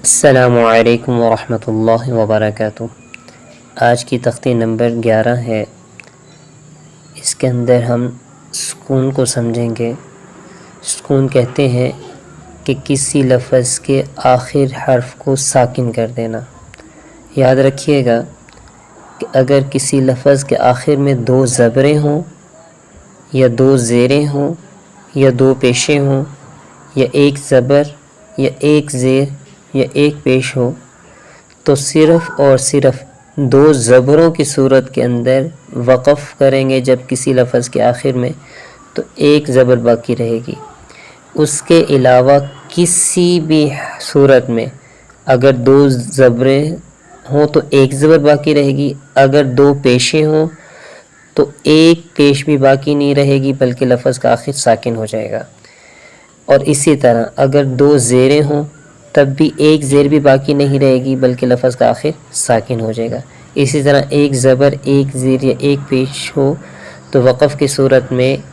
अस्सलामु अलैकुम वरहमतुल्लाहि वबरकातुहू। आज की तख्ती नंबर 11 है। इसके अंदर हम सुकून को समझेंगे। सुकून कहते हैं कि किसी लफ्ज़ के आखिर हर्फ को साकिन कर देना। याद रखिएगा कि अगर किसी लफ्ज़ के आखिर में दो ज़बरें हों या दो ज़ेरें हों या दो पेशे हों या एक ज़बर या एक ज़ेर या एक पेश हो, तो सिर्फ़ और सिर्फ़ दो ज़बरों की सूरत के अंदर वक़फ़ करेंगे। जब किसी लफ्ज़ के आखिर में तो एक ज़बर बाकी रहेगी। उसके अलावा किसी भी सूरत में अगर दो ज़बरें हों तो एक ज़बर बाकी रहेगी। अगर दो पेशे हों तो एक पेश भी बाकी नहीं रहेगी, बल्कि लफ्ज़ का आखिर साकिन हो जाएगा। और इसी तरह अगर दो ज़ेरें हों तब भी एक ज़ेर भी बाकी नहीं रहेगी, बल्कि लफ्ज़ का आखिर साकिन हो जाएगा। इसी तरह एक ज़बर, एक ज़ेर या एक पेश हो तो वक़फ़ की सूरत में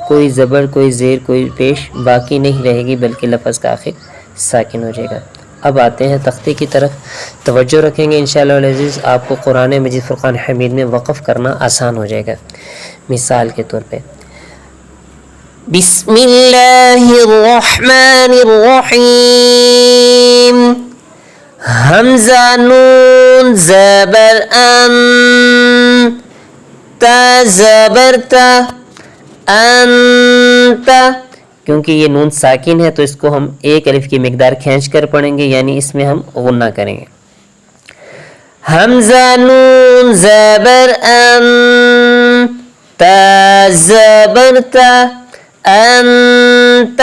कोई ज़बर, कोई ज़ेर, कोई पेश बाकी नहीं रहेगी, बल्कि लफ्ज़ का आखिर साकिन हो जाएगा। अब आते हैं तख्ती की तरफ। तवज्जो रखेंगे इंशाअल्लाह अज़ीज़, आपको कुरान मजीद फ़ुरक़ान हमीद में वक़फ़ करना आसान हो जाएगा। मिसाल के तौर पे बिस्मिल्लाहिर्रहमानिर्रहीम, हमज़ा नून ज़बर अम, ता ज़बर ता, अंता। क्योंकि ये नून साकिन है तो इसको हम एक अलिफ की मिकदार खींच कर पढ़ेंगे, यानी इसमें हम गुन्ना करेंगे। हमज़ा नून ज़बर अम, ता ज़बर ता, अंत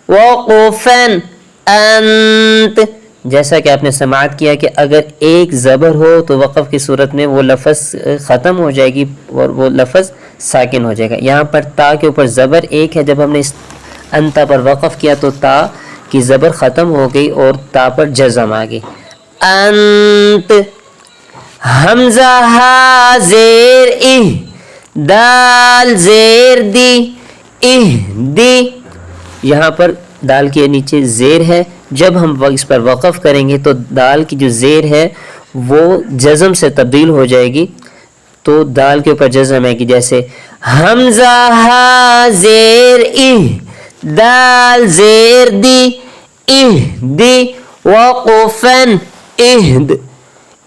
वक़फ़न अंत। जैसा कि आपने समाअत किया कि अगर एक ज़बर हो तो वक़फ़ की सूरत में वो लफ्ज़ ख़त्म हो जाएगी और वो लफ्ज़ साकिन हो जाएगा। यहाँ पर ता के ऊपर ज़बर एक है, जब हमने इस अंता पर वक़फ़ किया तो ता की ज़बर ख़त्म हो गई और ता पर जज़म आ गई। अंत। हमज़ा हा ज़ेर इह, दाल ज़ेर दी, इह दी। यहाँ पर दाल के नीचे ज़ेर है, जब हम इस पर वक़फ़ करेंगे तो दाल की जो ज़ेर है वो जज़म से तब्दील हो जाएगी, तो दाल के ऊपर जज़म आएगी। जैसे हमज़ा हा ज़ेर इह, दाल ज़ेर दी, इह दी, वक़फ़न इहद।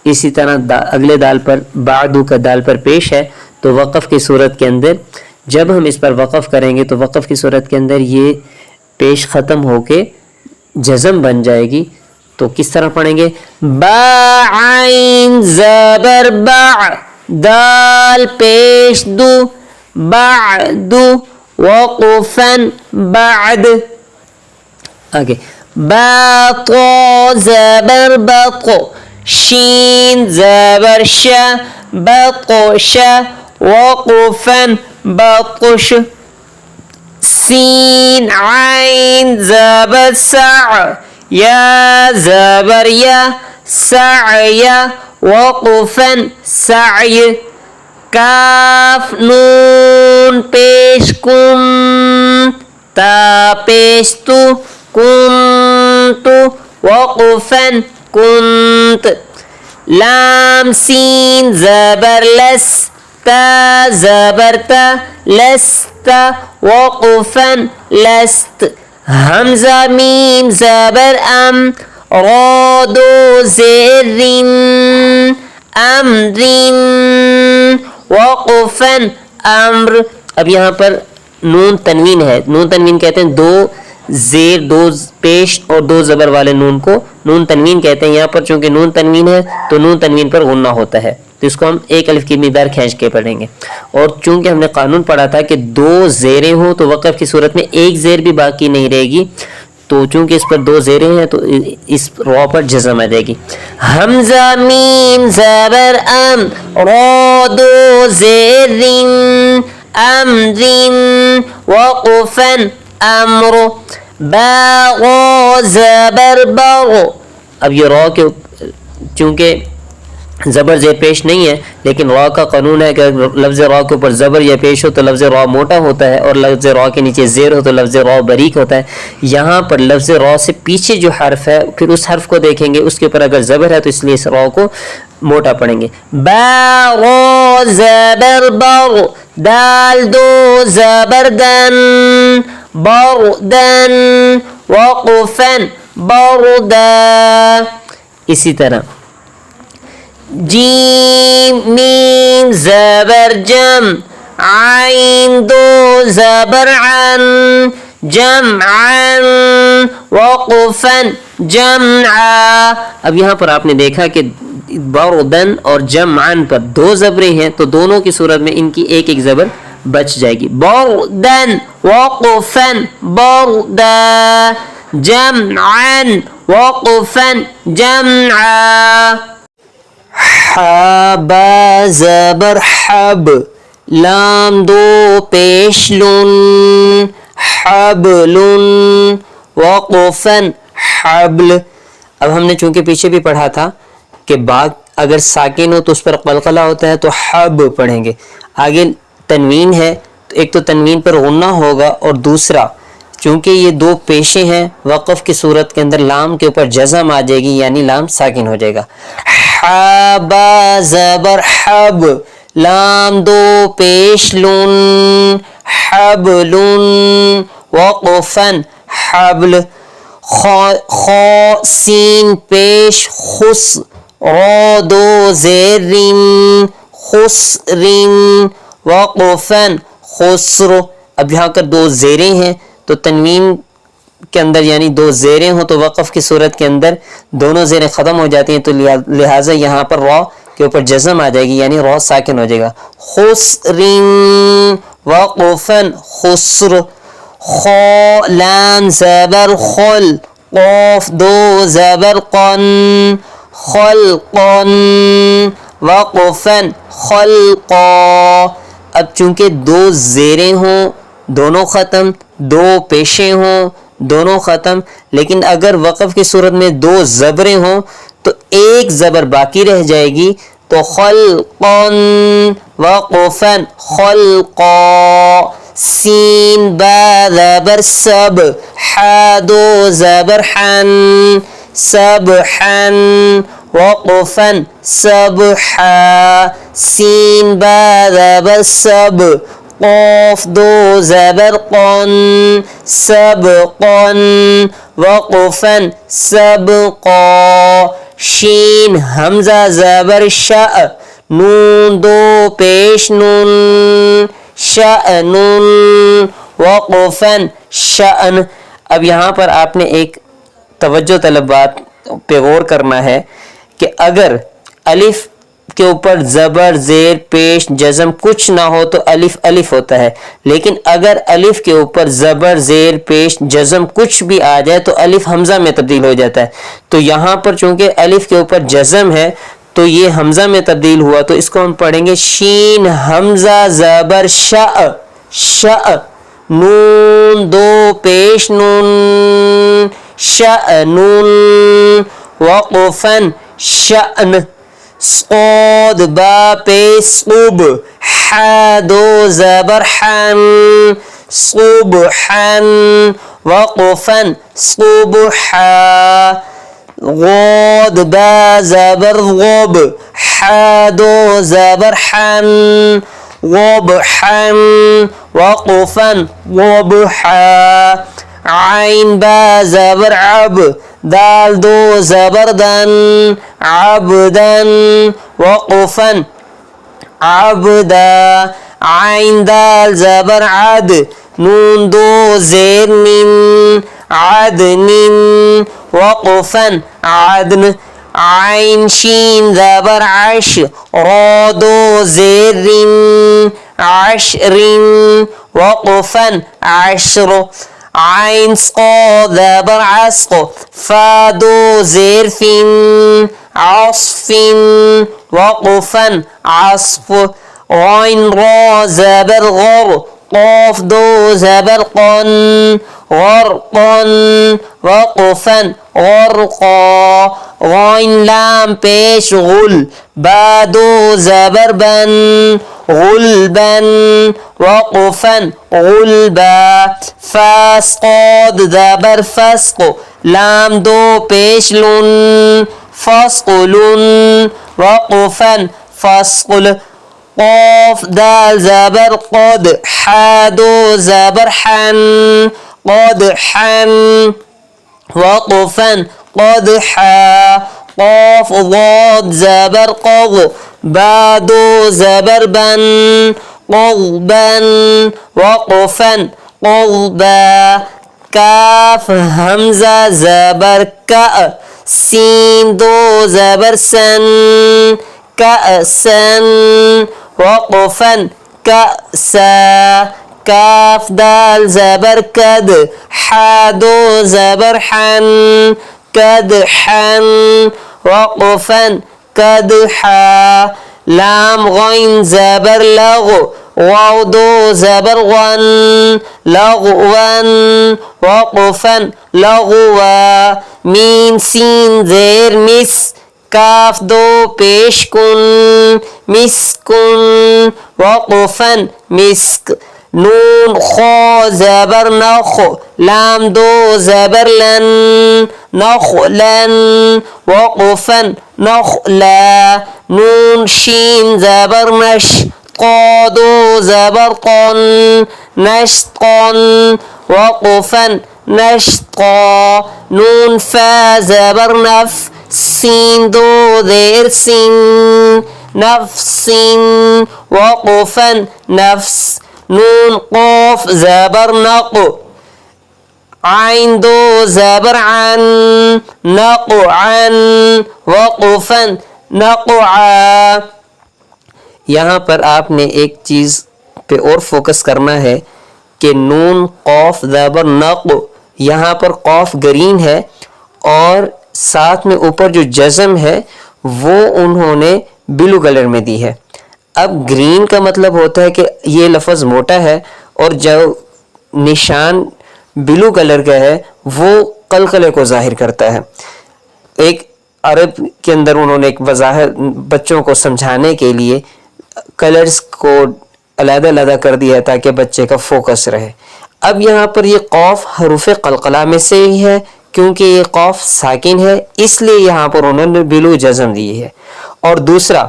इसी तरह अगले दाल पर बादू का दाल पर पेश है, तो वक़फ़ की सूरत के अंदर जब हम इस पर वक़फ़ करेंगे तो वक़फ़ की सूरत के अंदर ये पेश ख़त्म होके जज़म बन जाएगी। तो किस तरह पढ़ेंगे? बा आइन ज़बर बा, दाल पेश दू, बादू, वक़फ़न बाद। आगे बा तो ज़बर बको, शीन ज़बर शा, बकोशा, वक़फ़न बकुश। सीन आइन ज़बर सा, या ज़बर या, साया, वक़फ़न साय। काफ नून पेश कुम, ता पेश तु, कुन्तु, वक़फ़न कुंत। लाम सीन ज़बर लस, ता ज़बर ता, लस्ता, वक़फ़न लस्त। हमज़ा मीम ज़बर अम, रा दो ज़ेरिन, अमरिन, वक़फ़न अम्र। अब यहाँ पर नून तनवीन है। नून तनवीन कहते हैं दो ज़ेर, दो पेश और दो ज़बर वाले नून को नून तनवीन कहते हैं। यहाँ पर चूँकि नून तनवीन है तो नून तनवीन पर गुन्ना होता है, तो इसको हम एक अलिफ की मिकदार खींच के पढ़ेंगे। और चूँकि हमने कानून पढ़ा था कि दो ज़ेरें हों तो वक़फ़ की सूरत में एक ज़ेर भी बाकी नहीं रहेगी, तो चूँकि इस पर दो ज़ेरें हैं तो इस रॉ पर जज़म आ जाएगी। हमज़ा मीम ज़बर अम, रा दो ज़ेरिन, अमरिन, वक़फ़न अम्र। बा गो ज़बर बगो। अब ये रॉ के चूँकि ज़बर ज़ेर पेश नहीं है, लेकिन रॉ का कानून है कि अगर लफ्ज़ रॉ के ऊपर ज़बर या पेश हो तो लफ्ज़ रॉ मोटा होता है और लफ्ज़ रॉ के नीचे ज़ेर हो तो लफ्ज़ रॉ बारीक होता है। यहाँ पर लफ्ज़ रॉ से पीछे जो हर्फ है फिर उस हर्फ को देखेंगे, उसके ऊपर अगर ज़बर है तो इसलिए इस रॉ को मोटा पढ़ेंगे। बा रो ज़बर बर, दाल दो ज़बर दन, बरदन, वक़फ़न बरदा। इसी तरह जीम मीम ज़बर जम, आइन दो ज़बर अन, जमअन, वक़फ़न जमआ। अब यहाँ पर आपने देखा कि बरदन और जमअन पर दो ज़बरें हैं, तो दोनों की सूरत में इनकी एक एक ज़बर बच जाएगी। बरदन वक़फ़न बरदा, जमअन वक़फ़न जमआ। हबा ज़बर हब, लाम दो पेश लुन, हबलुन, वक़फ़न हबल। अब हमने चूंकि पीछे भी पढ़ा था कि बाग अगर साकिन हो तो उस पर क़लक़ला होता है तो हब पढ़ेंगे। आगे तनवीन है तो एक तो तनवीन पर गुन्ना होगा और दूसरा चूंकि ये दो पेशे हैं वक़फ़ की सूरत के अंदर लाम के ऊपर जज़म आ जाएगी यानी लाम साकिन हो जाएगा। हबा ज़बर हब, लाम दो पेश लुन, हबलुन, वक़फ़न हबल। खौ सीन पेश खुस, रो दो ज़ेरिन, खुसरिन, वक़फ़न खुस्र। अब यहाँ कर दो ज़ेरें हैं तो तनवीन के अंदर यानी दो ज़ेरें हो तो वक़फ़ की सूरत के अंदर दोनों ज़ेरें ख़त्म हो जाती हैं, तो लिहाजा यहाँ पर रॉ के ऊपर जज़म आ जाएगी यानी रॉ साकिन हो जाएगा। खुसरिन, वक़फ़न खुस्र। खौ लाम ज़बर खुल, क़ाफ दो ज़बर क़न, ख़ल्क़न, वक़फ़न ख़ल्क़ा। अब चूंकि दो ज़ेरें हों दोनों ख़त्म, दो पेशे हों दोनों ख़त्म, लेकिन अगर वक़फ़ की सूरत में दो ज़बरें हों तो एक ज़बर बाकी रह जाएगी, तो ख़ल्क़न वक़फ़न ख़ल्क़ा। सीन बा ज़बर सब, हा दो ज़बर हन, सबहन, वक़फ़न सबहा। सीन बा ज़बर सब, क़ाफ दो ज़बर क़न, सबक़न, वक़फ़न सबक़ा। शीन हमज़ा ज़बर शअ, नून दो पेश नून, शअनुन, वक़फ़न शअन। अब यहाँ पर आपने एक तवज्जो तलब बात पे गौर करना है कि अगर अलिफ के ऊपर ज़बर ज़ेर पेश जज़म कुछ ना हो तो अलिफ अलिफ होता है, लेकिन अगर अलिफ के ऊपर ज़बर ज़ेर पेश जज़म कुछ भी आ जाए तो अलिफ हमज़ा में तब्दील हो जाता है। तो यहाँ पर चूंकि अलिफ के ऊपर जज़म है तो ये हमज़ा में तब्दील हुआ, तो इसको हम पढ़ेंगे शीन हमज़ा ज़बर शअ, शअ, नून दो पेश नून, शअनुन, वक़फ़न शअन। क़ाद बा पेश क़ुब, हा दो ज़बर हन, क़ुबहन, वक़फ़न क़ुबहा। ग़ाद बा ज़बर ग़ब, हा दो ज़बर हन, ग़बहन, वक़फ़न ग़बहा। आइन बा ज़बर अब, दाल दो ज़बर दन, अबदन, वक़फ़न अबदा। आइन दाल ज़बर अद, नून दो ज़ेर निन, अदनिन, वक़फ़न अदन। आइन शीन ज़बर अश, रा दो ज़ेरिन, अशरिन, वक़फ़न अशर। आइन सा ज़बर अस्क़, फा दो ज़ेर फिन, अस्फ़िन, वक़फ़न अस्फ़। आइन रा ज़बर ग़र, क़ाफ दो ज़बर क़न, गरक़न वक़फ़न गरक़ा गैन लाम पेश गुल बादो ज़बर बन गुलबन वक़फ़न गुलबा फ़ास्क़द ज़बर फ़स्क़ लाम दो पेश लुन फ़स्क़ुलुन वक़फ़न फ़स्क़ुल क़ाफ़ दाल ज़बर क़द हा दो ज़बर हन क़दहन वक़फ़न क़दहा क़ाफ़ ज़ाद ज़बर क़ग़ बा दो ज़बर बन क़ग़बन वक़फ़न क़ग़बा काफ हमज़ा ज़बर का सीन दो ज़बर सन कअसन वक़फ़न कअसा काफ दाल ज़बर कद हा दो ज़बर हन कदहन वक़फ़न कदहा लाम गैन ज़बर लग़ वाव दो ज़बर गन लग़वन वक़फ़न लग़वा मीम सीन ज़ेर मिस काफ दो पेश कुन मिस्कुन वक़फ़न मिस्क नून खो ज़बर नख लाम दो ज़बर लन नखलन वक़फ़न नखला नून शीन ज़बर नश क़ा दो ज़बर क़न नश्क़न वक़फ़न नश्क़ा नून फ़ा ज़बर नफ़ सीन दो ज़ेर सिन नफ़सिन वक़फ़न नफ़्स नून क़ाफ़ ज़बर नक़ आइन दो ज़बर अन नक़अन वक़फ़न नक़अ। यहाँ पर आपने एक चीज़ पे और फोकस करना है कि नून क़ाफ़ ज़बर नक़, यहाँ पर क़ाफ़ गरीन है और साथ में ऊपर जो जज़म है वो उन्होंने ब्लू कलर में दी है। अब ग्रीन का मतलब होता है कि ये लफ्ज़ मोटा है और जो निशान ब्लू कलर का है वो कलकले को ज़ाहिर करता है। एक अरब के अंदर उन्होंने एक वज़ाहत बच्चों को समझाने के लिए कलर्स को अलग-अलग कर दिया ताकि बच्चे का फोकस रहे। अब यहाँ पर ये क़ाफ़ हरूफ़ क़लक़ला में से ही है क्योंकि ये क़ाफ़ साकिन है, इसलिए यहाँ पर उन्होंने बिलू जज़म दी है। और दूसरा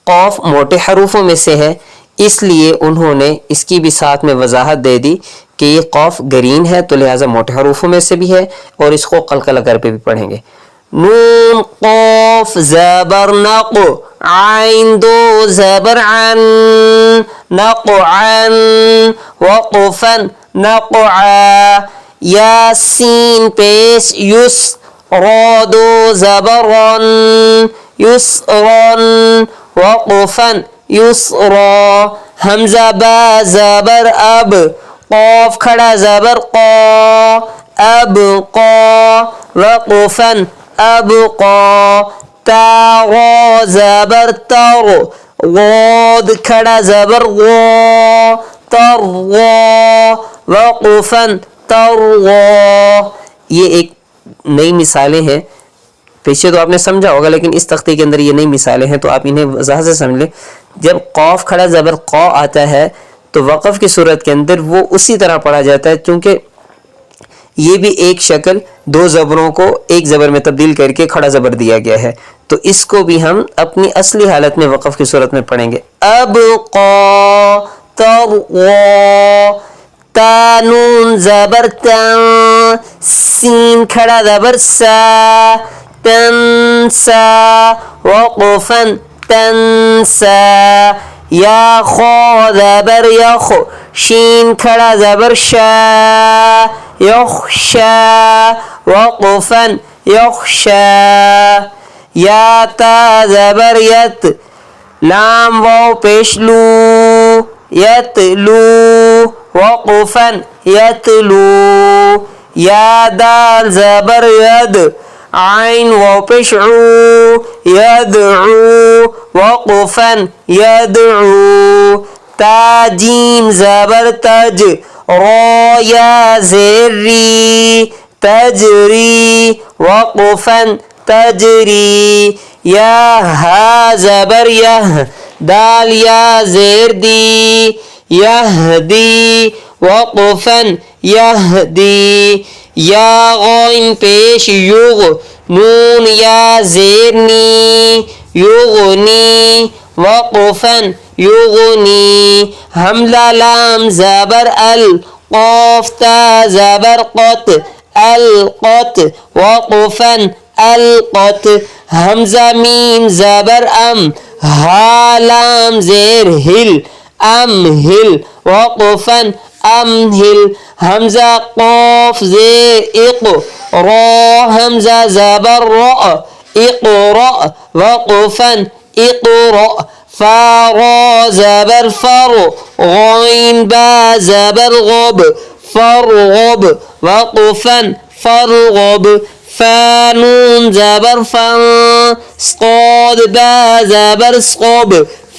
क़ाफ़ मोटे हरूफों में से है, इसलिए उन्होंने इसकी भी साथ में वजाहत दे दी कि ये क़ाफ़ गरीन है तो लिहाजा मोटे हरूफों में से भी है और इसको क़लक़ला कर पे भी पढ़ेंगे। नून क़ाफ़ ज़बर नक़ आइन दो ज़बर अन नक़अन वक़फ़न नक़अ यासीन पेश युस रा दो ज़बर रन युसरन वक़फ़न युसरा हमज़ा बा ज़बर अब क़ाफ़ खड़ा ज़बर क़ा अब क़ा वक़फ़न अब क़ा ता ग़ा ज़बर तर ग़ाद खड़ा ज़बर ग़ा तर ग़ा वक़फ़न तर ग़ा। ये एक नई मिसालें हैं, पीछे तो आपने समझा होगा लेकिन इस तख्ते के अंदर ये नई मिसालें हैं तो आप इन्हें वज़ाहत से समझ लें। जब क़ाफ़ खड़ा ज़बर क़ा आता है तो वक़फ़ की सूरत के अंदर वो उसी तरह पढ़ा जाता है, क्योंकि ये भी एक शक्ल दो ज़बरों को एक ज़बर में तब्दील करके खड़ा ज़बर दिया गया है, तो इसको भी हम अपनी असली हालत में वक़फ़ की सूरत में पढ़ेंगे। अब क़ा तर ग़ा ता नून ज़बर ता सीन खड़ा ज़बर सा तंसा वक़फ़न तंसा या खा ज़बर यख शीन खड़ा ज़बर शा यख्शा वक़फ़न यख्शा या ता ज़बर यत लाम वाव पेश लू यतलू वक़फ़न यतलू या दाल ज़बर यद आइन वाव पेश ऊ यदऊ वक़फ़न यदऊ ता जीम ज़बर तज را या ज़ेर री तजरी वक़फ़न तजरी। या हा ज़बर यह दाल या ज़ेर दी यहदी वक़फ़न यहदी। या गौन पेश युग नून या ज़ेर नी युगनी वक़फ़न युगनी। हमला लाम ज़बर अल क़ाफ़ ता ज़बर क़त अल क़त वक़फ़न अल क़त। हमज़ा मीम ज़बर अम हा लाम ज़ेर हिल अम हिल वक़फ़न अम हिल। हमज़ा क़ाफ़ ज़ेर इक़ रा हमज़ा ज़बर र इक़रा वक़फ़न इक़रा। फा रा ज़बर फर गौन बा ज़बर गब फरगब वक़फ़न फरगब। फा नून ज़बर फन स्क़ाद बा ज़बर स्क़ब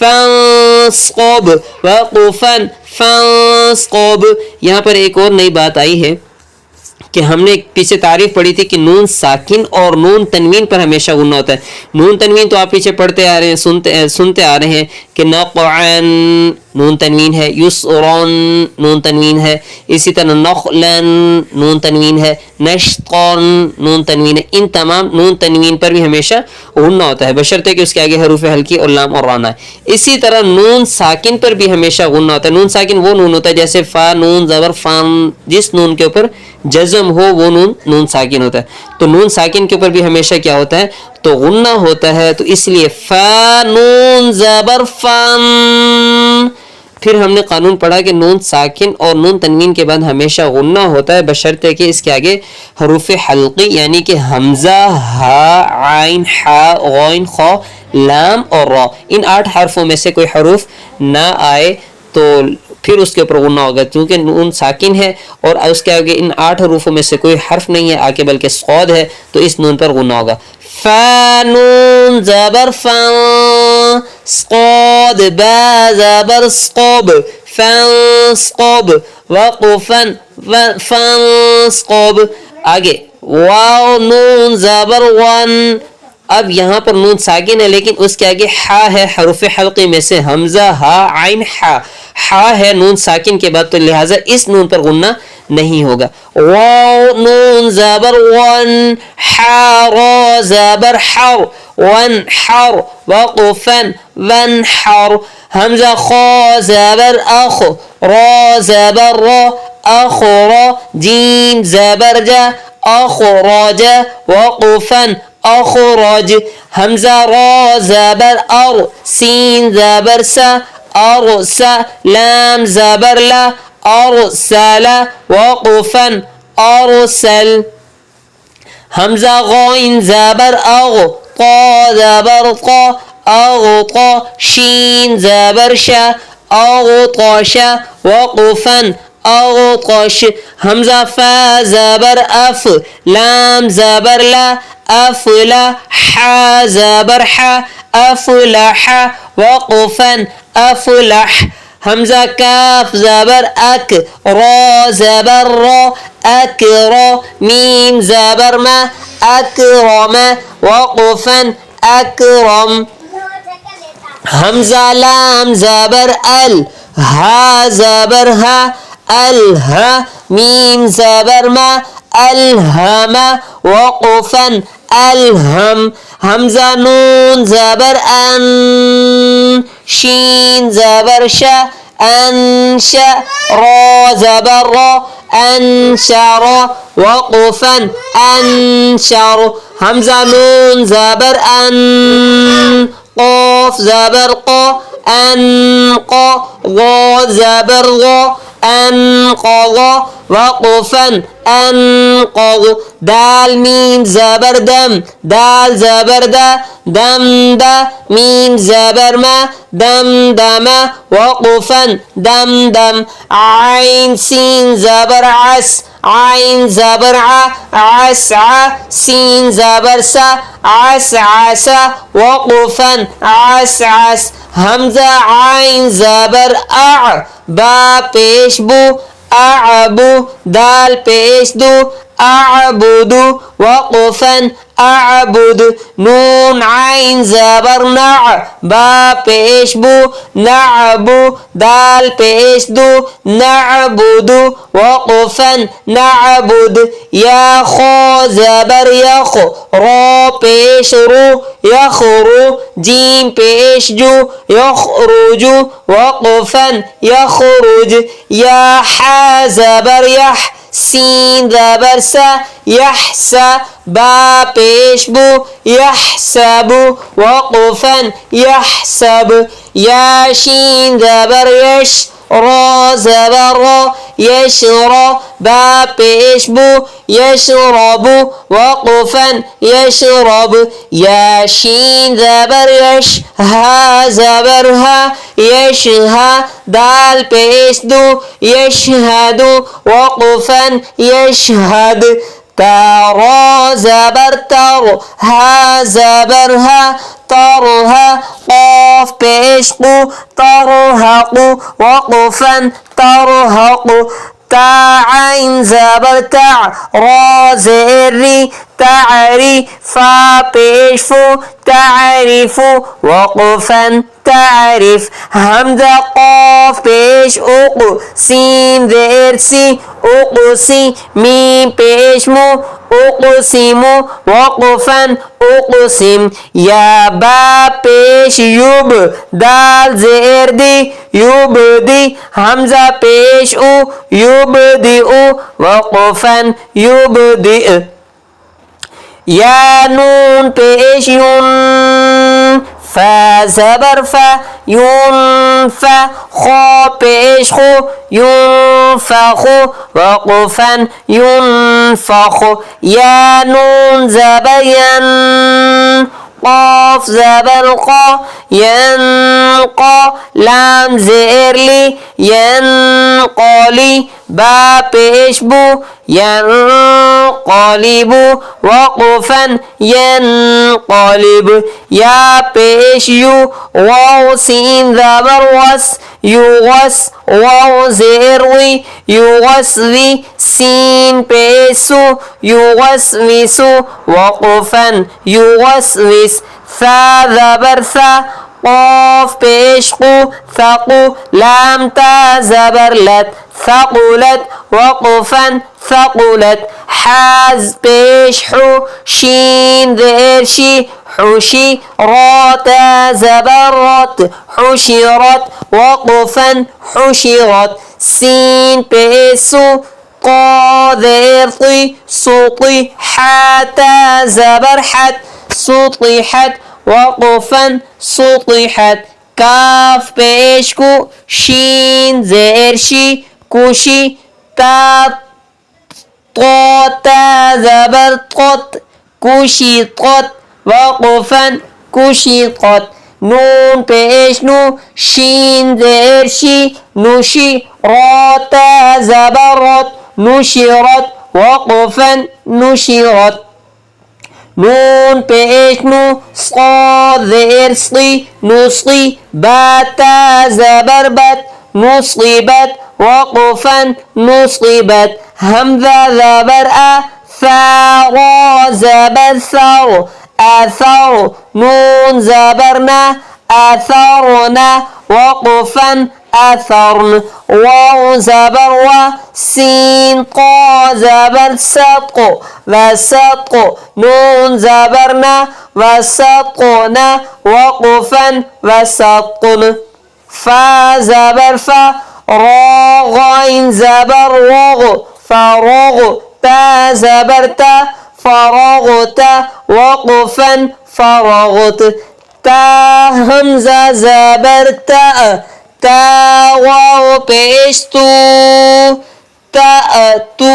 फंस्क़ब वक़फ़न फंस्क़ब। यहाँ पर एक और नई बात आई है कि हमने पीछे तारीफ पढ़ी थी कि नून साकिन और नून तनवीन पर हमेशा गुन्ना होता है। नून तनवीन तो आप पीछे पढ़ते आ रहे हैं, सुनते आ रहे हैं कि नक़अन नून तनवीन है, युस्रन नून तनवीन है, इसी तरह नख़लन नून तनवीन है, नश्तन नून तनवीन है। इन तमाम नून तनवीन पर भी हमेशा गुन्ना होता है बशर्ते कि उसके आगे हरूफ हल्की और लाम और राना है। इसी तरह नून साकिन पर भी हमेशा गुन्ना होता है। नून साकिन वो नून होता है जैसे फ़ा नून ज़बर फ़ाम, जिस नून के ऊपर जज़म हो वो नून साकिन होता है। तो नून साकिन के ऊपर भी हमेशा क्या होता है तो गुन्ना होता है। तो इसलिए फ़ा नून ज़बर फ़ाम। फिर हमने कानून पढ़ा कि नून साकिन और नून तनवीन के बाद हमेशा गुन्ना होता है बशर्ते कि इसके आगे हरूफ हल्की यानी कि हमज़ा हा आइन हा गौन ख़ा लाम और रा, इन 8 हरफों में से कोई हरूफ ना आए तो फिर उसके ऊपर गुन्ना होगा, क्योंकि नून साकिन है और उसके आगे इन 8 हरूफों में से कोई हर्फ नहीं है आगे बल्कि स्क़ाद है, तो इस नून पर गुन्ना होगा। फ़ा नून ज़बर फ़ा स्क़ाद बा ज़बर स्क़ब फ़ंस्क़ब वक़फ़न फ़ंस्क़ब। आगे वाव नून ज़बर वन। अब यहाँ पर नून साकिन है लेकिन उसके आगे हा है हरूफ हल्की में से, हमज़ा हा आइन हा है नून साकिन के बाद, तो लिहाजा इस नून पर गुन्ना नहीं होगा। वाव नून ज़बर वन हा रा ज़बर हर वन हर वक़फ़न वन हर। हमज़ा खा ज़बर अख रा ज़बर रा अख़रा जीम ज़बर जा अख़राज वक़फ़न अख़राज। हमज़ा रा ज़बर अर सीन ज़बर सा अरसा लाम ज़बर ला अरसला वक़फ़न अरसल। हमज़ा गौन ज़बर अग क़ा ज़बर क़ा अग़ता शीन ज़बर शा अग़ताशा वक़फ़न अग़ताश। हमज़ा फ़ा ज़बर अफ लाम ज़बर ला अफ़ला हा ज़बर हा अफ़लहा वक़फ़न अफ़लह। हमज़ा काफ ज़बर अक रा ज़बर रा अकरा मीम ज़बर मा अकरम वक़फ़न अकरम। हमज़ा लाम ज़बर अल हा ज़बर हा अलहा मीम ज़बर मा अलहमा वक़फ़न अलहम। हमज़ा नून ज़बर अन शीन ज़बर शा अनशा रा ज़बर रा अनशरा वक़फ़न अनशर। हमज़ा नून ज़बर अन क़ाफ़ ज़बर क़ा अनक़ा ग़ा ज़बर ग़ा अनक़ज़ा वक़फ़न अनक़ज़। दाल मीम ज़बर दम दाल ज़बर दा दम दा मीम ज़बर मा दम दमा वक़फ़न दम दम। आइन सीन ज़बर अस आइन ज़बर आ सीन ज़बर सा आसा वक़फ़न आस। हमज़ा आइन ज़बर आ बा पेश बू أعبو دال پیش دو أعبد وقفا أعبد نون عين زبر نع با پیش بو نعبو دال پیش دو نعبد وقفا نعبد يا خو زبر يخو را پیش رو يخرو جيم پیش جو يخرج وقفا يخرج يا ح زبر يح سين زبر سا يحسى با پیش بو يحسب وقفا يحسب يا شين زبر يش را زبر را يشرى با پیش بو يشرب وقفا يشرب يا شين زبر يش ها زبر ها يشها دال پیش دو يشهد وقفا يشهد ترى زبر تر ها زبر ها ترها قاف پیش قو ترهق وقفا ترهق تا عين زبر تع را زيري تعري فا پیش فو تعرف وقفا تعرف همزة قاف پیش اقو سين ذير سي اقسي ميم پیش مو اقسم وقفا اقسم يا با پیش يوب دال زير دي يبدي همزة پیش او يبدئ وقفا يبدئ يا نون پیش ين فا زبر فا ينفى خا پیش خو ينفخ وقفا ينفخ يا نون زبر ين قاف زبر قا ينقى لام زئر لي ينقلي با پیش بو ينقلب وقفا ينقلب يا پیش يو واو سين زبر وس يغس واو زئر وي يغسوي سين پیسو يغسوس وقفا يغسوس ثا زبر ثا قاف پیش قو ثقو لام تا زبر لت ثقلت وقفا ثقلت حاز پیش حو شين ذير شي حشي را تا زبر رت حشرت وقفا حشرت سين پیسو قا ذير طي سطي حتى زبر حت سطحت وقفا سطحت كاف بيشكو شين زير شي كوشي تا طوتا زبر طوت كوشي طوت وقفا كوشي طوت نون پیش نو شين زير شي نوشي راتا زبرت نشرت وقفا نشرت نون پیش نو صاد زیر صی نصی باتا زبر بت نصیبت وقفا نصیبت همزه زبر ثا زبر ثر اثر نون زبرنا اثرنا وقفا أثرن واو زبر و سين قا زبر صدق وصدق نون زبرنا وصدقنا وقفا وصدقن فا زبر فا را غين زبر رغ فرغ تا زبر تا فرغت وقفا فرغت تا همزة زبر تا تا واو پیش تو تأتو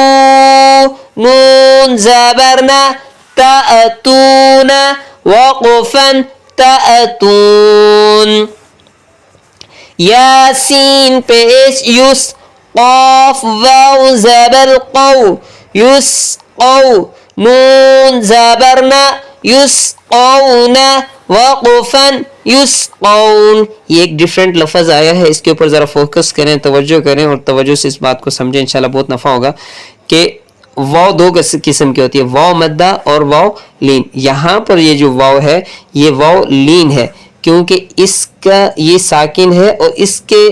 نون زبرنا تأتون وقفا تأتون ياسين پیش يس قاف واو زبر قو يسقو نون زبرنا يسقون वक़फ़न युस्क़ौन। ये एक डिफरेंट लफ्ज़ आया है, इसके ऊपर ज़रा फोकस करें, तवज्जो करें और तवज्जो से इस बात को समझें, इंशाल्लाह बहुत नफ़ा होगा। कि वाव दो किस्म की होती है, वाव मद्दा और वाव लीन। यहाँ पर ये जो वाव है ये वाव लीन है, क्योंकि इसका ये साकिन है और इसके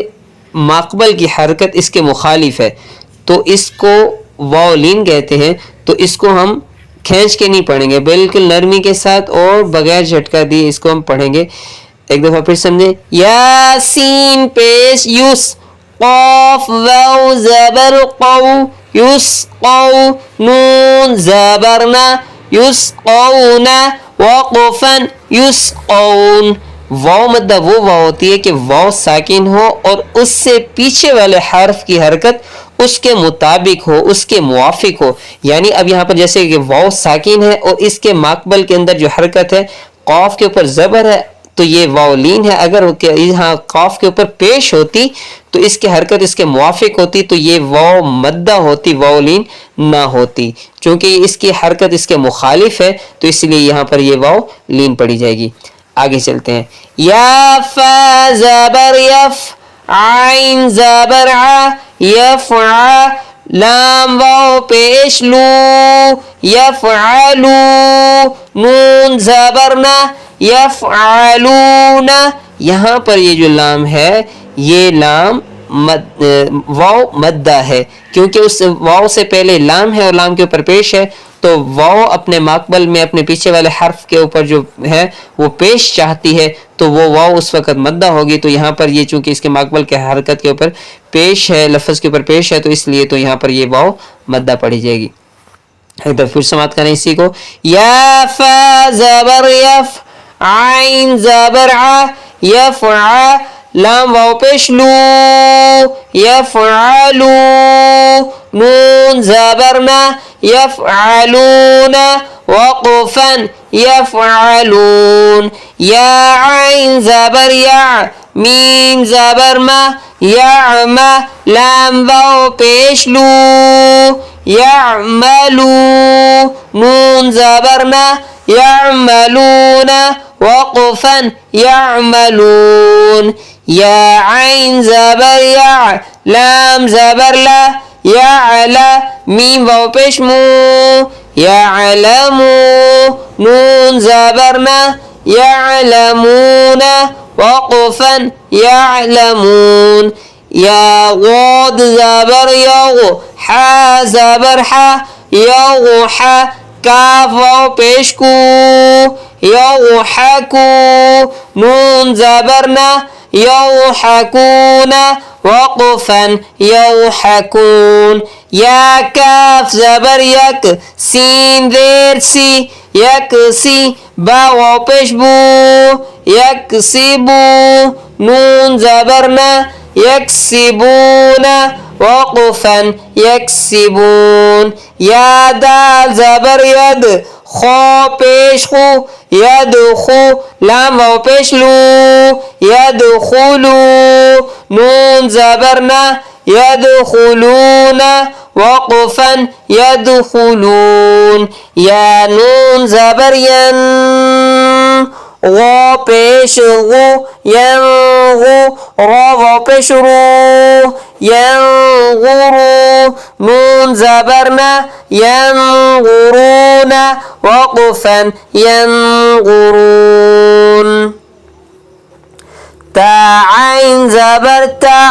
माकबल की हरकत इसके मुखालिफ है, तो इसको वाव लीन कहते हैं। तो इसको हम खींच के नहीं पढ़ेंगे, बिल्कुल नरमी के साथ और बगैर झटका दिए इसको हम पढ़ेंगे। एक दफ़ा फिर समझे, यासीन पेश युस, क़ाफ वाव ज़बर क़ौ, युस्क़ौ, नून ज़बरना, युस्क़ौना, वक़फ़न युस्क़ौन। वाव मद्दा वो वाव होती है कि वाव साकिन हो और उससे पीछे वाले हर्फ की हरकत उसके मुताबिक हो, उसके मुआफिक हो। यानी अब यहाँ पर जैसे कि वाव साकिन है और इसके माकबल के अंदर जो हरकत है क़ाफ के ऊपर ज़बर है, तो ये वाव लीन है। अगर यहाँ क़ाफ के ऊपर पेश होती तो इसकी हरकत इसके मुआफिक होती, तो ये वाव मद्दा होती, वाव लीन ना होती। चूँकि इसकी हरकत इसके मुखालिफ है तो इसलिए यहाँ पर ये वाव लीन पड़ी जाएगी। आगे चलते हैं, या फा ज़बर यफ, आइन ज़बर आ, यफ़आ, लाम वाव पेश लू, यफ़अलू, नून ज़बरना, यफ़अलूना। यहाँ पर ये जो लाम है ये लाम वाव मद्दा है, क्योंकि उस वाव से पहले लाम है और लाम के ऊपर पेश है, तो वाव अपने माकबल में अपने पीछे वाले हर्फ के ऊपर जो है वो पेश चाहती है, तो वो वाव उस वक़्त मद्दा होगी। तो यहाँ पर ये चूँकि इसके माकबल के हरकत के ऊपर पेश है, लफ्ज़ के ऊपर पेश है, तो इसलिए तो यहाँ पर ये वाव मद्दा पड़ी जाएगी। एक दफ़ा फिर समाप्त करें इसी को, या फा ज़बर यफ, आइन ज़बर आ, यफ़आ, लाम वाव पेश लू, यफ़अलू, नून ज़बरना, यफ़अलूना, वक़फ़न यफ़अलून। या आइन ज़बर या, मीम ज़बर मा, यअमा, लाम वाव पेश लू, यअमलू, नून ज़बरना, यअमलूना, वक़फ़न यअमलून। या आइन ज़बर या, लाम ज़बर ला, यअला, मीम वाव पेश मू, यअलमू, नून ज़बरना, यअलमूना, वक़फ़न यअलमून। या ग़ाद ज़बर यग़, हा ज़बर हा, यग़हा, काफ वाव पेश कू, यग़हकू, नून ज़बरना, यग़हकूना, वक़फ़न यग़हकून। या काफ ज़बर यक, सीन ज़ेर सी, यकसी, बा वाव पेश बू, यकसिबू, नून ज़बरना, यकसिबूना, वक़फ़न यकसिबून। या दाल ज़बर यद, खौ पेश खू, यदखू, लाम वाव पेश लू, यदखुलू, नून ज़बरना, यदखुलूना, वक़फ़न यदखुलून। या नून ज़बर यन, ग़ौ पेश गु, यंगु, रा वाव पेश रू, यंगुरू, नून ज़बरना, यंगुरूना, वक़फ़न यंगुरून। ता आइन ज़बर ता,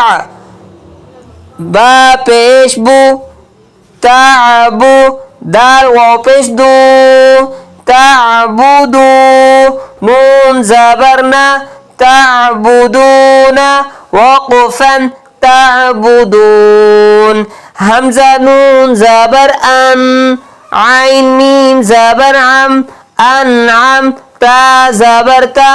बा पेश बू, ताबू, दाल वाव पेश दू, ताबुदू, नून ज़बरना, ताबुदूना, वक़फ़न ताबुदून। हमज़ा नून ज़बर अन, आइन मीम ज़बर अम, अनअम, ता ज़बर ता,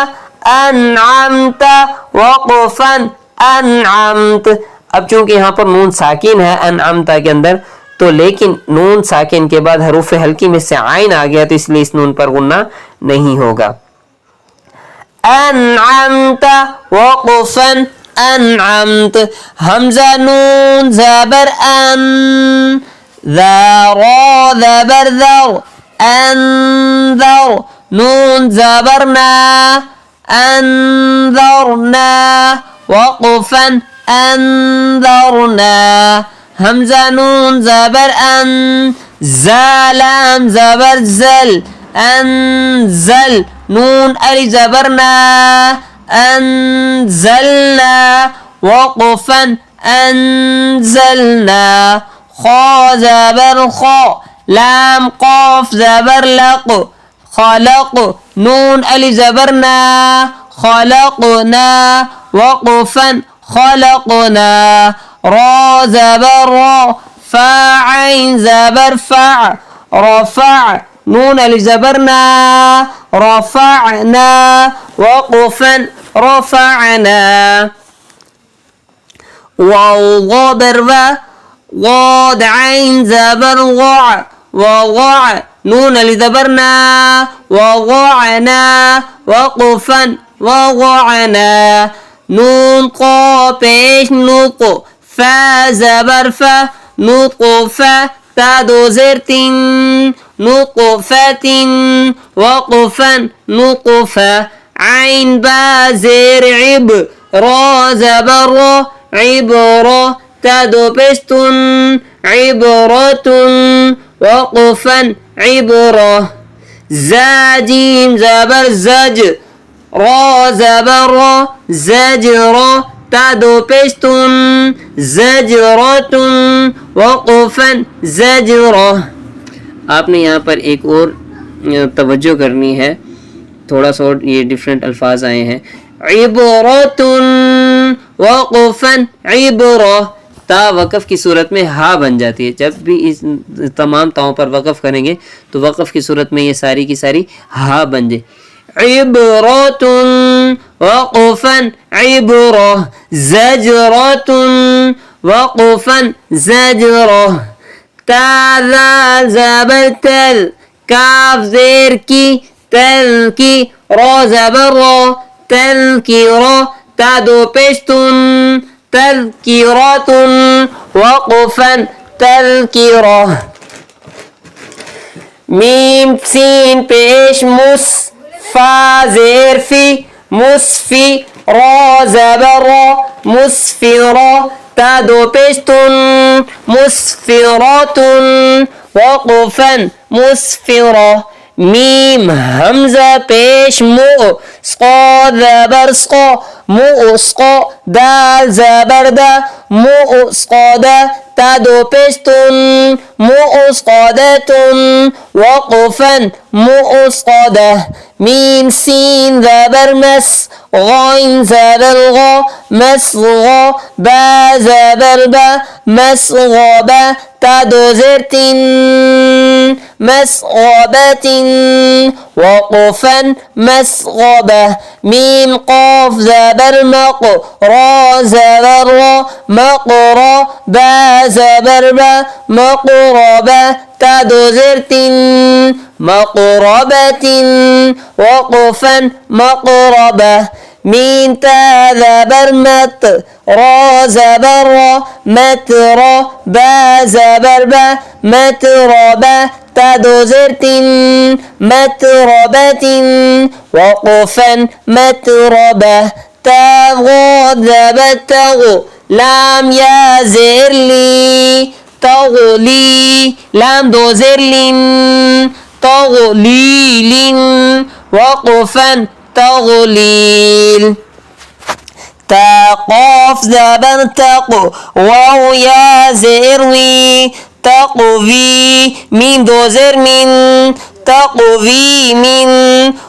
अनअमता, वक़फ़न अनअमत। अब चूंकि यहाँ पर नून साकिन है अनअमता के अंदर, तो लेकिन नून साकिन के बाद हरूफ हल्की में से आइन आ गया, तो इसलिए इस नून पर गुन्ना नहीं होगा। अनअमता, वक़फ़न अनअमत। हमज़ा नून ज़बर अन, ज़ा रा ज़बर ज़र, अंज़र, نون زبرنا أنذرنا وقفا أنذرنا همزة نون زبر أن زلام زبر زل أنزل نون ألف زبرنا أنزلنا وقفا أنزلنا خا زبر خا لام قاف زبر لق خلق نون ألف زبرنا خلقنا وقفا خلقنا را زبر را فا عين زبر فع رفع نون ألف زبرنا رفعنا وقفا رفعنا واو غبر و غاد عين زبر غع وغع نون ألف زبرنا وغعنا وقفا وغعنا نون قا پیش نوق فا زبر فا نطفة تا دو زر تين نطفة وقفا نطفة عين با زر عب را زبر را عبرة تا دو پشتن عبرة وقفا عبرة زاجيم زبر زج را زبر را زجرة تا دو پشتن زجرة وقفا زجرة. आपने यहाँ पर एक और तवज्जो करनी है, थोड़ा सा और ये डिफरेंट अल्फाज आए हैं. इबरतुन वक़फ़न इबरा ता वक़फ़ की सूरत में हा बन जाती है. जब भी इस तमाम ताओं पर वक़फ़ करेंगे तो वक़फ़ की सूरत में ये सारी की सारी हा बन जाए. इबरतुन वक़फ़न इबरा ज़जरतुन वक़फ़न ज़जरा ता ज़ाल ज़बर तल काफ ज़ेर की तल की रा ज़बर रा तल की रा ता दो पेशतुन तज़किरतुन वक़फ़न तज़किरा. मीम सीन पेश मुस फा ज़ेर फी मुस्फी रा ज़बर रा मुस्फिरा ता दो पेशतुन मुस्फिरतुन वक़फ़न मुस्फिरा. मीम हमज़ा पेश मु स्क़ा ज़बर स्क़ा मु स्क़ा दाल ज़बर दा मु स्क़ादा ता दो पेशतुन मु स्क़ादतुन वक़फ़न मु स्क़ादा. मीम सीन ज़बर मस غين زبر غا مسغا با زبر با مسغابا تا دو زرتين مسغابة وقفا مسغبة. ميم قاف زبر مق را زبر را مقرا با زبر با مقربة تا دو زرتين مقربة وقفا مقربة. ميم تا زبر مت را زبر را مترا با زبر با متربة تا دو زرتين متربة وقفا متربة. تا غاد زبر تغو لام يا زر لي تغلي لام دو زر لين تغليل وقفا تغليل. تا قاف زبر تقو واو يا زروي تقوي ميم دو زر من تقوي من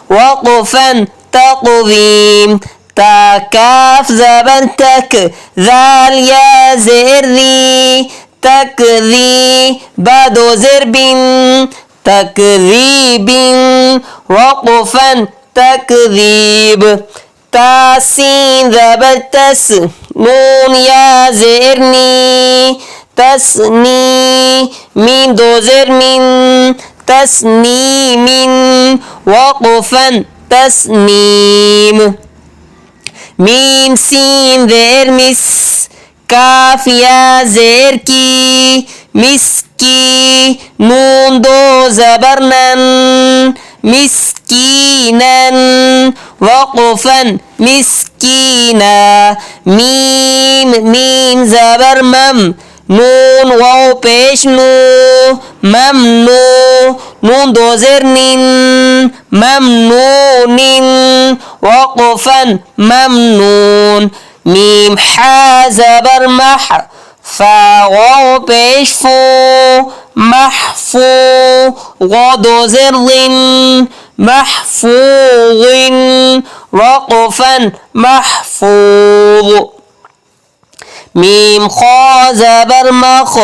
وقفا تقويم. تا كاف زبر تك ذال يا زري تكذي با دو زر بن تكذيب وقفا تكذيب. تا سين زبر تس نون يا زرني تسني ميم دو زر من تسنيم وقفا تسنيم. ميم سين ذر مس काफ या ज़ेर की मिस्की नून दो ज़बर नन मिस्क مسكينا وقفا مسكينا. ميم زبر مم نون واو پیش نو ممنو نون دو زیر نین ممنونین وقفا ممنون. میم حا زبر مح فا واو پیش فو محفو غا دو زیر ضن محفوظ وقفا محفوظ. میم خا زبر مخ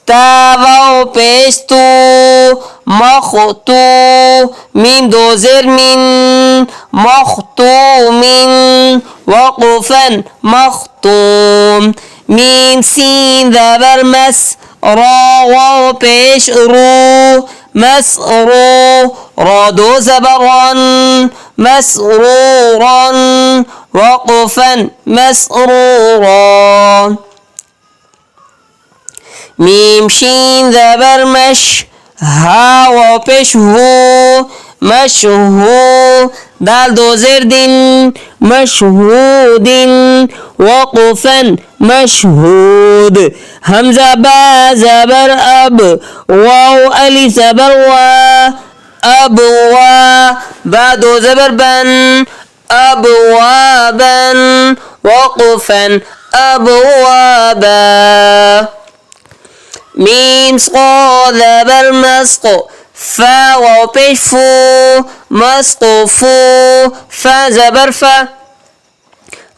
تا واو پیش تو مختو میم دو زیر من مختومین وقفا مختوم. میم سین زبر مس را واو پیش رو مسرو را دو زبران مسرورا وقفا مسرورا. میم شین زبر مش ها و پیش هو مشهو دال دو زیر دین مشهودین وقفا مشهود. همزه با زبر اب واو الف زبر و أبوا با دو زبر بن أبوابا وقفا أبوابا. ميم صاد زبر مسق فا واو پیش فو مصطفو فا زبر فا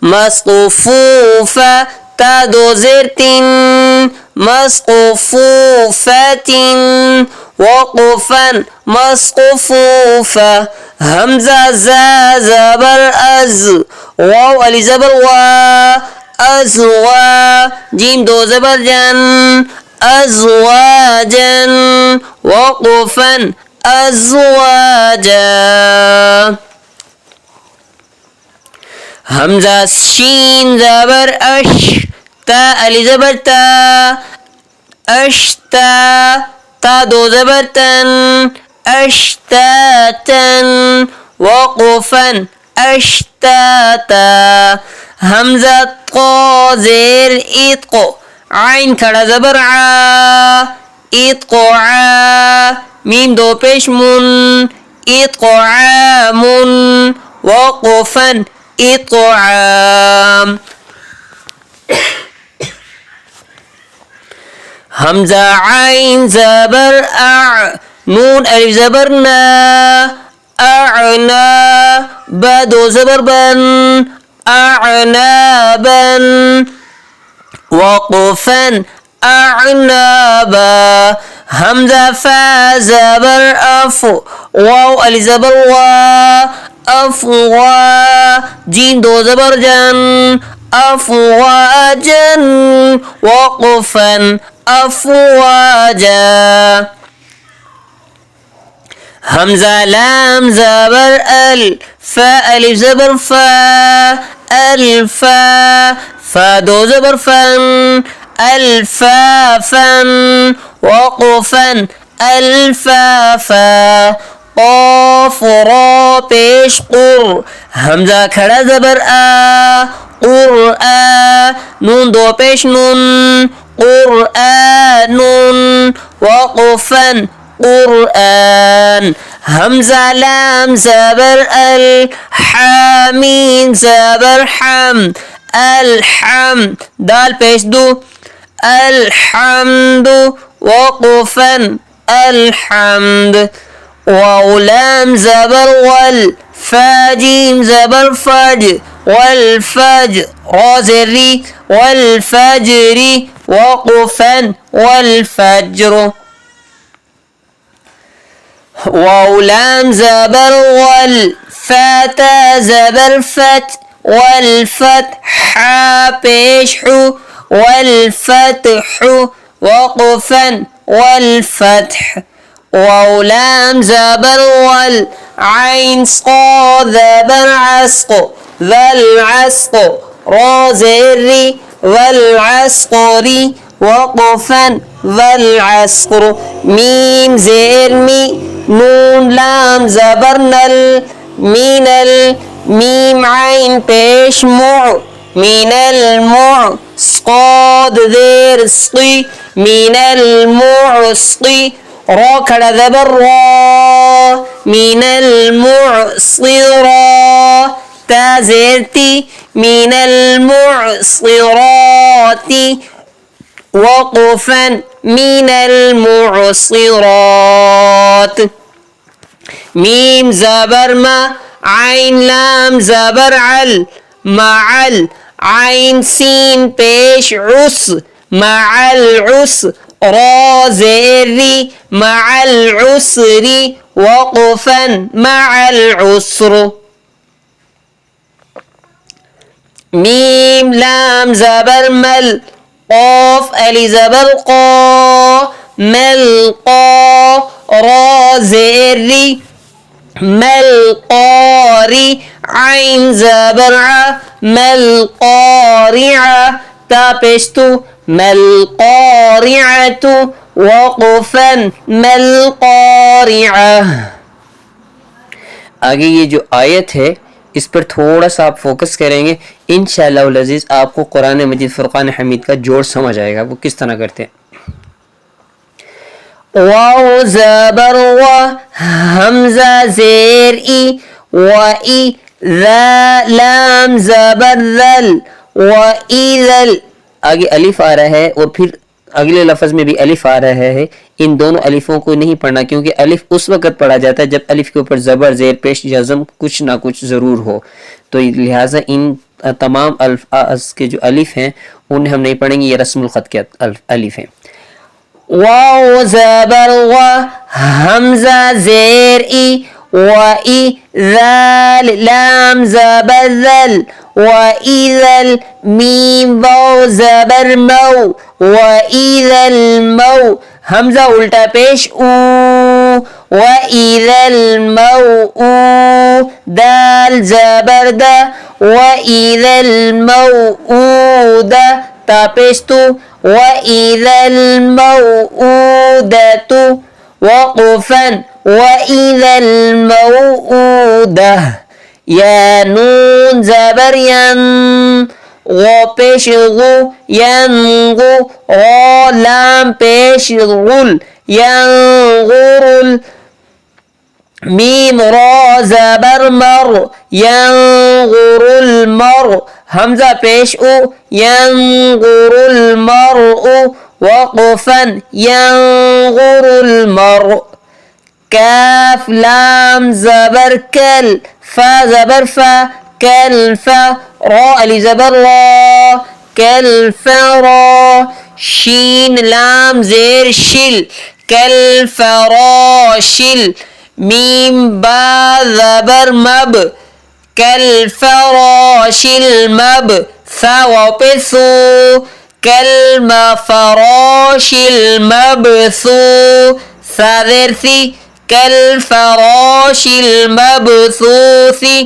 مصطفوفا تا دو زیر تین مصطفوفة وقفا مصطفوفة. همزة زا زبر أز واو ألي زبر وا أزوا جيم دو زبر جن أزواجا وقفا أزواجا. همزة شين زبر أش تا ألي زبر تا أشتا تا دو زبر تن أشتاتا وقفا أشتاتا. همزة قا زير إتقو عين کڑا زبر عا إتقعا ميم دو پیش من إتقعام وقفا إطعام. همزة عين زبر أع نون ألف زبر نا أعنا با دو زبر بن أعنابا وقفا أعنابا. همزة فا زبر أف واو ألف زبر وا أفوا جيم دو زبر جن أفواجا وقفا أفواجا. همزة لام زبر ال فا ألف زبر فا الفا فا دو زبر فن الفافا وقفا الفافا. قاف را پیش قر همزة کھڑا زبر آ قرآ نون دو پیش نون قرآن وقفا قرآن. همزة لام زبر ال حامين زبر حم الحمد دال پیش دو الحمد وقفا الحمد. واو لام زبر وال فا جيم زبر فج والفجر را زري والفجر وقفا والفجر. واو لام زبر وال فتا زبر فت والفتح پیش حو والفتح وقفا والفتح. واو لام زبر وال عين صاد زبر عسق ذا العسق را زري والعسقر وقفا ذا العسقر. ميم زير مي नून लाम ज़बर नल मीनल मीम आइन पेश मुअ मीनल मुअ स्क़ाद ज़ेर स्क़ी मीनल मुअस्क़ी रा खड़ा ज़बर रा मीनल मुअस्क़िरा ता ज़ेर ती मीनल मुअस्क़िराती वक़फ़न मीनल मुअस्क़िरात मीम ज़बर मा आइन लाम ज़बर अल मअल आइन सीन पेश उस मअल उस रा ज़ेर री मअल उसरी वक़फ़न मअल उसर मीम लाम ज़बर मल क़ाफ अली ज़बर क़ा मल क़ा रा ज़ेर री मल क़ारी आइन ज़बर आ मल क़ारिआ ता पेशतु मल क़ारिअतु वक़फ़न मल क़ारिआ। आगे ये जो आयत है इस पर थोड़ा सा आप फोकस करेंगे, इंशाअल्लाह उल अज़ीज़ आपको कुरान मजीद फ़ुरक़ान हमीद का जोड़ समझ आएगा वो किस तरह करते हैं। वाव ज़बर व हमज़ा ज़ेर ई व ई लाम ज़बर ज़ल व ईज़ल आगे अलिफ आ रहा है और फिर अगले लफ्ज़ में भी अलिफ आ रहा है। इन दोनों अलिफों को नहीं पढ़ना क्योंकि अलिफ उस वक़्त पढ़ा जाता है जब अलिफ के ऊपर ज़बर ज़ेर पेश जज़म कुछ ना कुछ ज़रूर हो, तो लिहाजा इन तमाम अल्फाज के जो अलिफ हैं उन्हें हम नहीं पढ़ेंगे, ये रस्मुल ख़त के अलिफ हैं। वाव ज़बर व हमज़ा ज़ेर ई व ई ज़ाल लाम ज़बर ज़ल व ईज़ल मीम वाव ज़बर मौ व ईज़ल मौ हमज़ा उल्टा पेश ऊ व ईज़ल मौ ऊ दाल ज़बर द व ईज़ल मौ ऊ द ता पेश तु व ईज़ल मौ ऊ द तु वक़फ़न व ईज़ल मौ ऊ द या नून ज़बर यन गो पेश गु यंगु रा लाम पेश गुल यंगुरुल मीम रा ज़बर मर यंगुरुल मर हमज़ा पेश उ यंगुरुल मरउ वक़फ़न यंगुरुल मर काफ लाम ज़बर कल फा ज़बर फा कल फा रा अली ज़बर रा कल फरा शीन लाम ज़ेर शिल कल फराशिल मीम बा ज़बर मब कल फराशिल मब सा वापिसु कल मफराशिल मबसु सा ज़ेर सी कल फराशिल मबसूसी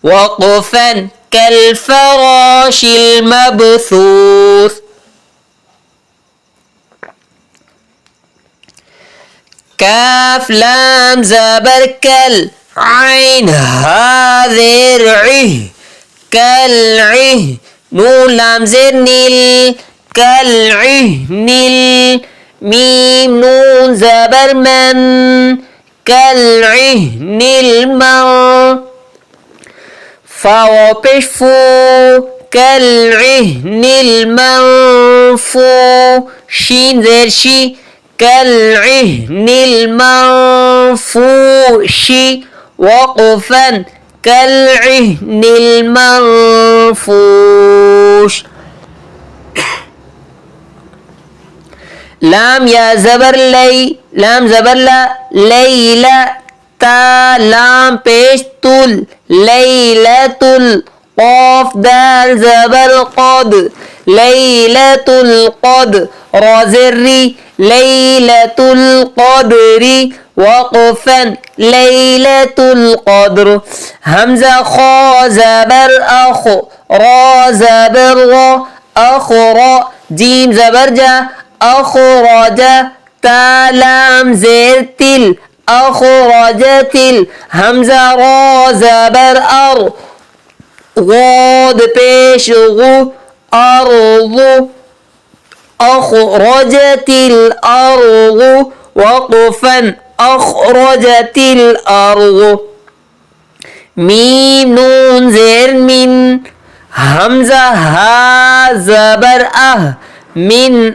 वक़फ़न कल फराशिल मबसूस काफ लाम ज़बर कल आइन हा ज़ेर इह कल इह नून लाम ज़ेर नील कल इह नील मीम नून ज़बर मन कल इह नील मन फा पेश फू कल इह नील मन फू शीन ज़ेर शी कल इह नील मन फू शी वक़फ़न कल इह नील मन फूश लाम या ज़बर लई लाम ज़बर ला लैला ता लाम पेश तुल लैलतुल क़ाफ दाल ज़बर क़द लैलतुल क़द रा ज़ेर री लैलतुल क़द्री वक़फ़न लैलतुल क़द्र हमज़ा ख़ा ज़बर अख़ रा ज़बर ग़ा अख़रा जीम ज़बर जा अख़राजा ता लाम ज़ेर तिल أخرجت همزة را زبر أر غاد پیش غو أرض أخرجت الأرض وقفا أخرجت الأرض ميم نون زير من همزة ها زبر من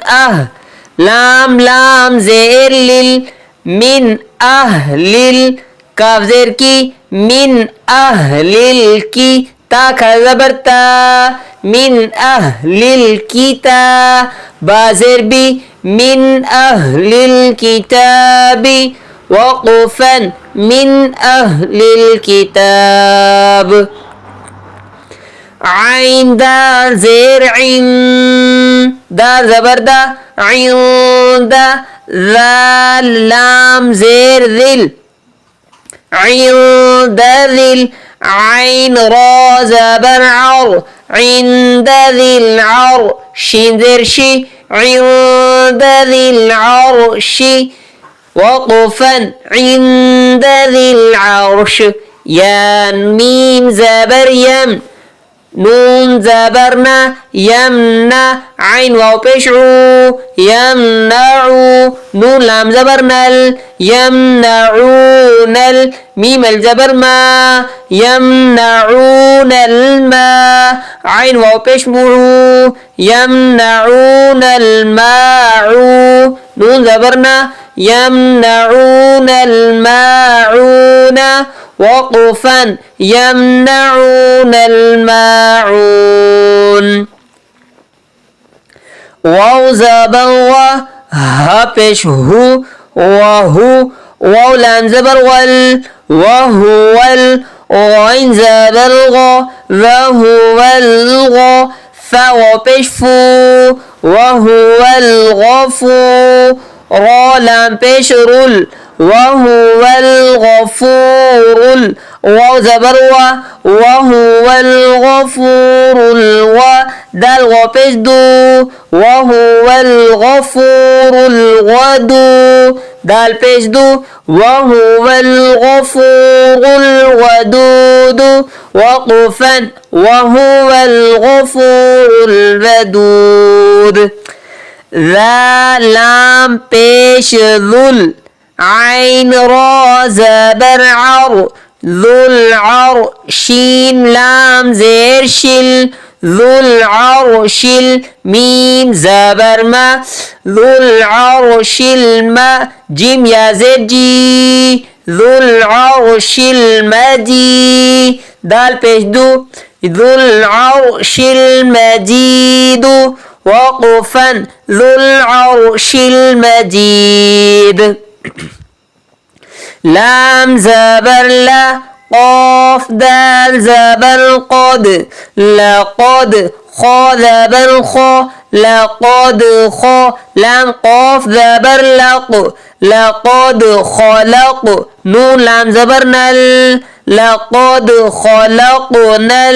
لام لام زير لل من أهل كاف زير كي من أهل الكي تا زبر تا من أهل الكتاب بازر بي من أهل الكتاب وقفا من أهل الكتاب عين دال زير عين دال زبر دا عند ذال لام زير ذل عند ذل عين را زبر عر عند ذي العرش زر شي عند ذي العرش وقفا عند ذي العرش يا ميم زبر يم نون زبرنا يمنع عين واو بشعو يمنعو نون لام زبرنا يمنعون ميم الزبر ما يمنعون الماء عين واو بشمعو يمنعون الماعو نون زبرنا يمنعون الماعون وقفا يمنعون الماعون واو زبر هبش هو وهو واو لام زبر وال وهو غين زبر غ وهو الغ فا بش فو وهو الغفور را لام بش رل وهو الغفور واو زبر وهو الغفور دال غبش دو وهو الغفور الودود دال بش دو وهو الغفور الودود وقفا وهو الغفور الودود ذا لام بش ذل عين را زبر عر ذو العرش لام زير شل ذو العرش ميم زبر ما ذو العرش الماء جيم يا زد جي ذو العرش المجيد دال بيش دو ذو العرش المجيد وقفا ذو العرش المجيد لام زبر لا قاف دال زبر قد لقد خا زبر خا لقد خا لام قاف زبر لق لقد خلق نون لام زبر نل لقد خلقنا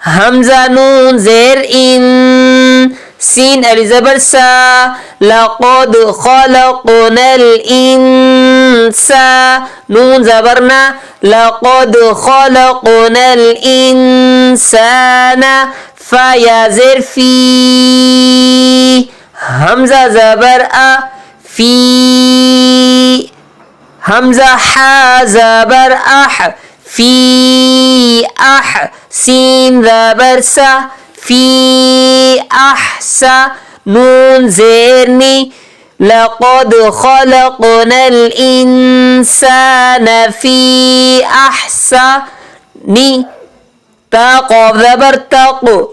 همزة نون زير إن سين ألف زبر سا لقد خلقنا الإنسان نون زبرنا لقد خلقنا الإنسان فيا زر في همزة زبر في همزة ح زبر أح في سين زبر سا في أحسن نون زيرني لقد خلقنا الإنسان في أحسن تاق زبر تاق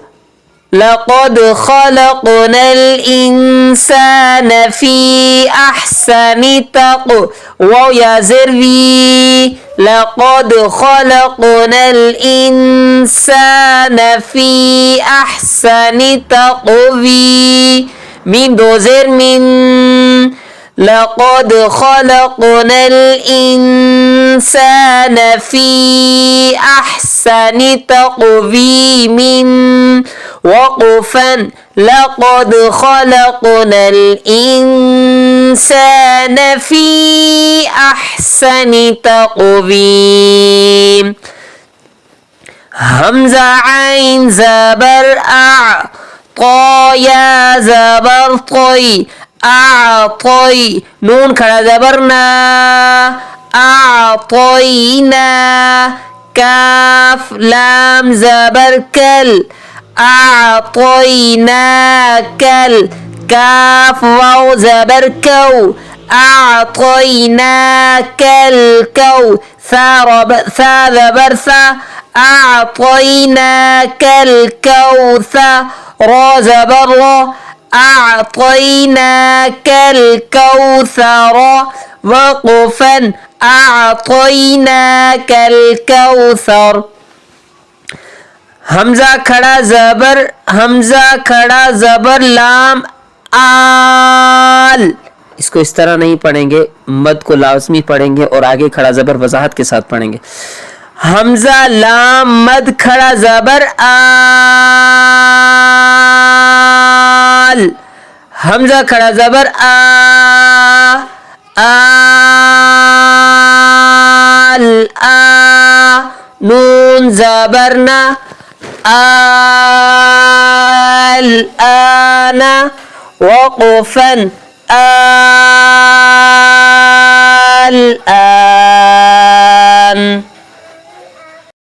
لقد خلقنا الإنسان في أحسن تقويم ويا زري لقد خلقنا الإنسان في أحسن تقويم من دو زر من لقد خلقنا الإنسان في أحسن تقويم. وقفا. لقد خلقنا الإنسان في أحسن تقويم. همزة عين زبر أع. طا يا زبر طي. أعطي. نون كذا زبرنا. أعطينا. كاف لام زبر كل. أعطيناك. كاف واو زبر كو. أعطيناك الكو. ثا زبر ثا. أعطيناك الكوثر. را زبر را. أعطيناك الكوثر. وقفا. أعطيناك الكوثر. हमजा खड़ा जबर. हमजा खड़ा जबर लाम आल. इसको इस तरह नहीं पढ़ेंगे, मद को लाजमी पढ़ेंगे और आगे खड़ा जबर वजाहत के साथ पढ़ेंगे. हमजा लाम मद खड़ा जबर आल. हमजा खड़ा जबर आल. नून जबरना. الآن. وقفا. الآن.